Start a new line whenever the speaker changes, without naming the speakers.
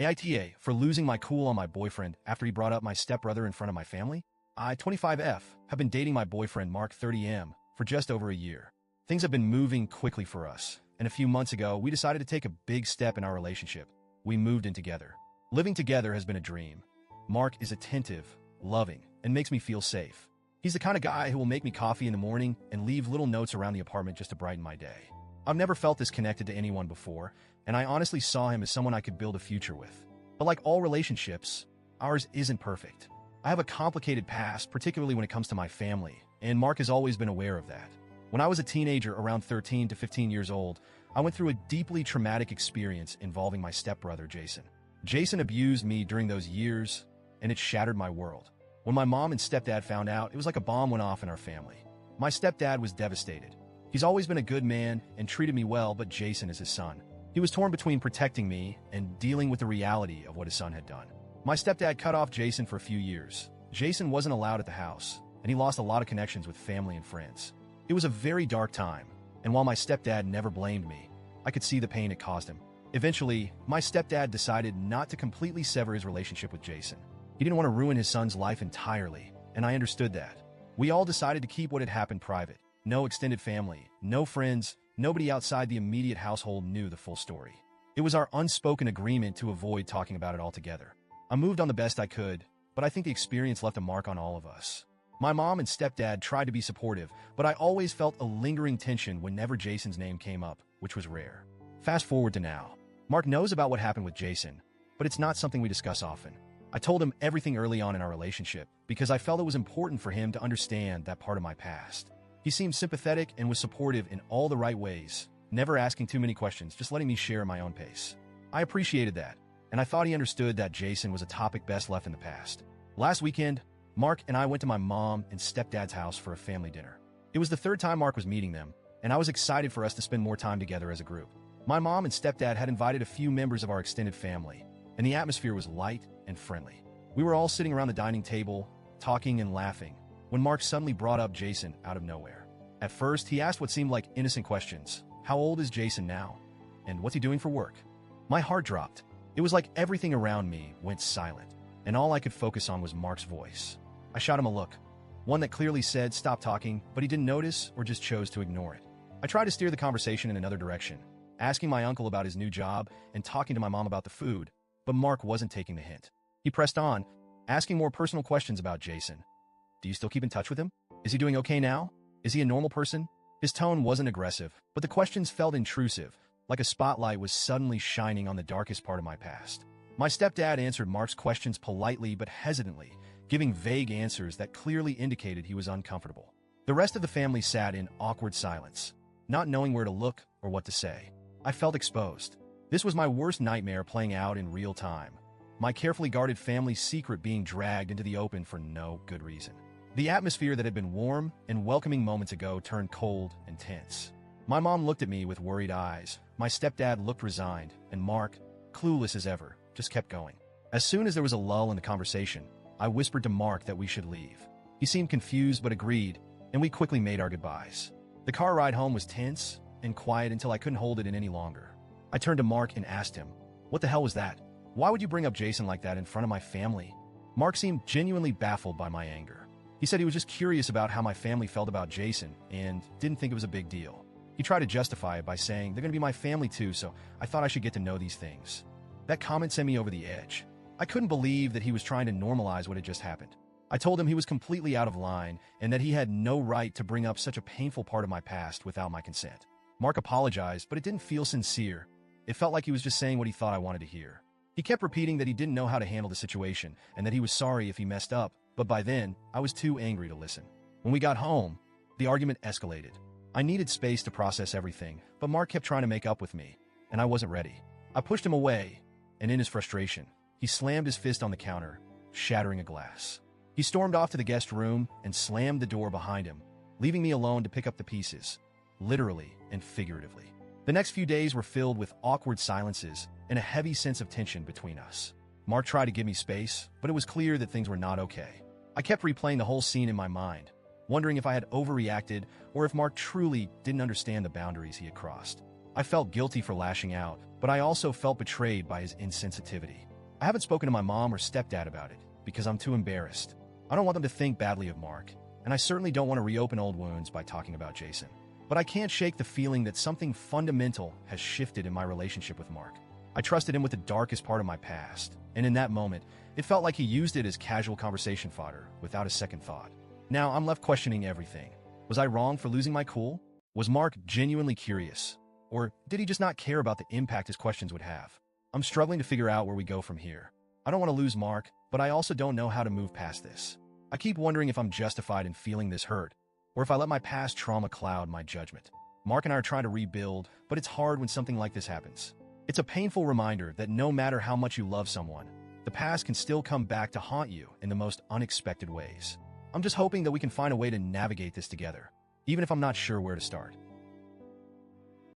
AITA for losing my cool on my boyfriend after he brought up my stepbrother in front of my family. I, 25F, have been dating my boyfriend Mark 30M for just over a year. Things have been moving quickly for us, and a few months ago, we decided to take a big step in our relationship. We moved in together. Living together has been a dream. Mark is attentive, loving, and makes me feel safe. He's the kind of guy who will make me coffee in the morning and leave little notes around the apartment just to brighten my day. I've never felt this connected to anyone before, and I honestly saw him as someone I could build a future with. But like all relationships, ours isn't perfect. I have a complicated past, particularly when it comes to my family, and Mark has always been aware of that. When I was a teenager, around 13 to 15 years old, I went through a deeply traumatic experience involving my stepbrother, Jason. Jason abused me during those years, and it shattered my world. When my mom and stepdad found out, it was like a bomb went off in our family. My stepdad was devastated. He's always been a good man and treated me well, but Jason is his son. He was torn between protecting me and dealing with the reality of what his son had done. My stepdad cut off Jason for a few years. Jason wasn't allowed at the house, and he lost a lot of connections with family and friends. It was a very dark time, and while my stepdad never blamed me, I could see the pain it caused him. Eventually, my stepdad decided not to completely sever his relationship with Jason. He didn't want to ruin his son's life entirely, and I understood that. We all decided to keep what had happened private. No extended family, no friends, nobody outside the immediate household knew the full story. It was our unspoken agreement to avoid talking about it altogether. I moved on the best I could, but I think the experience left a mark on all of us. My mom and stepdad tried to be supportive, but I always felt a lingering tension whenever Jason's name came up, which was rare. Fast forward to now. Mark knows about what happened with Jason, but it's not something we discuss often. I told him everything early on in our relationship because I felt it was important for him to understand that part of my past. He seemed sympathetic and was supportive in all the right ways, never asking too many questions, just letting me share at my own pace. I appreciated that, and I thought he understood that Jason was a topic best left in the past. Last weekend, Mark and I went to my mom and stepdad's house for a family dinner. It was the third time Mark was meeting them, and I was excited for us to spend more time together as a group. My mom and stepdad had invited a few members of our extended family, and the atmosphere was light and friendly. We were all sitting around the dining table, talking and laughing, when Mark suddenly brought up Jason out of nowhere. At first, he asked what seemed like innocent questions. How old is Jason now? And what's he doing for work? My heart dropped. It was like everything around me went silent, and all I could focus on was Mark's voice. I shot him a look, one that clearly said stop talking, but he didn't notice or just chose to ignore it. I tried to steer the conversation in another direction, asking my uncle about his new job and talking to my mom about the food, but Mark wasn't taking the hint. He pressed on, asking more personal questions about Jason. Do you still keep in touch with him? Is he doing okay now? Is he a normal person? His tone wasn't aggressive, but the questions felt intrusive, like a spotlight was suddenly shining on the darkest part of my past. My stepdad answered Mark's questions politely but hesitantly, giving vague answers that clearly indicated he was uncomfortable. The rest of the family sat in awkward silence, not knowing where to look or what to say. I felt exposed. This was my worst nightmare playing out in real time. My carefully guarded family's secret being dragged into the open for no good reason. The atmosphere that had been warm and welcoming moments ago turned cold and tense. My mom looked at me with worried eyes. My stepdad looked resigned, and Mark, clueless as ever, just kept going. As soon as there was a lull in the conversation, I whispered to Mark that we should leave. He seemed confused but agreed, and we quickly made our goodbyes. The car ride home was tense and quiet until I couldn't hold it in any longer. I turned to Mark and asked him, "What the hell was that? Why would you bring up Jason like that in front of my family?" Mark seemed genuinely baffled by my anger. He said he was just curious about how my family felt about Jason and didn't think it was a big deal. He tried to justify it by saying, they're going to be my family too, so I thought I should get to know these things. That comment sent me over the edge. I couldn't believe that he was trying to normalize what had just happened. I told him he was completely out of line and that he had no right to bring up such a painful part of my past without my consent. Mark apologized, but it didn't feel sincere. It felt like he was just saying what he thought I wanted to hear. He kept repeating that he didn't know how to handle the situation and that he was sorry if he messed up, but by then, I was too angry to listen. When we got home, the argument escalated. I needed space to process everything, but Mark kept trying to make up with me, and I wasn't ready. I pushed him away, and in his frustration, he slammed his fist on the counter, shattering a glass. He stormed off to the guest room and slammed the door behind him, leaving me alone to pick up the pieces, literally and figuratively. The next few days were filled with awkward silences and a heavy sense of tension between us. Mark tried to give me space, but it was clear that things were not okay. I kept replaying the whole scene in my mind, wondering if I had overreacted or if Mark truly didn't understand the boundaries he had crossed. I felt guilty for lashing out, but I also felt betrayed by his insensitivity. I haven't spoken to my mom or stepdad about it because I'm too embarrassed. I don't want them to think badly of Mark, and I certainly don't want to reopen old wounds by talking about Jason. But I can't shake the feeling that something fundamental has shifted in my relationship with Mark. I trusted him with the darkest part of my past, and in that moment, it felt like he used it as casual conversation fodder without a second thought. Now I'm left questioning everything. Was I wrong for losing my cool? Was Mark genuinely curious? Or did he just not care about the impact his questions would have? I'm struggling to figure out where we go from here. I don't want to lose Mark, but I also don't know how to move past this. I keep wondering if I'm justified in feeling this hurt, or if I let my past trauma cloud my judgment. Mark and I are trying to rebuild, but it's hard when something like this happens. It's a painful reminder that no matter how much you love someone, the past can still come back to haunt you in the most unexpected ways. I'm just hoping that we can find a way to navigate this together, even if I'm not sure where to start.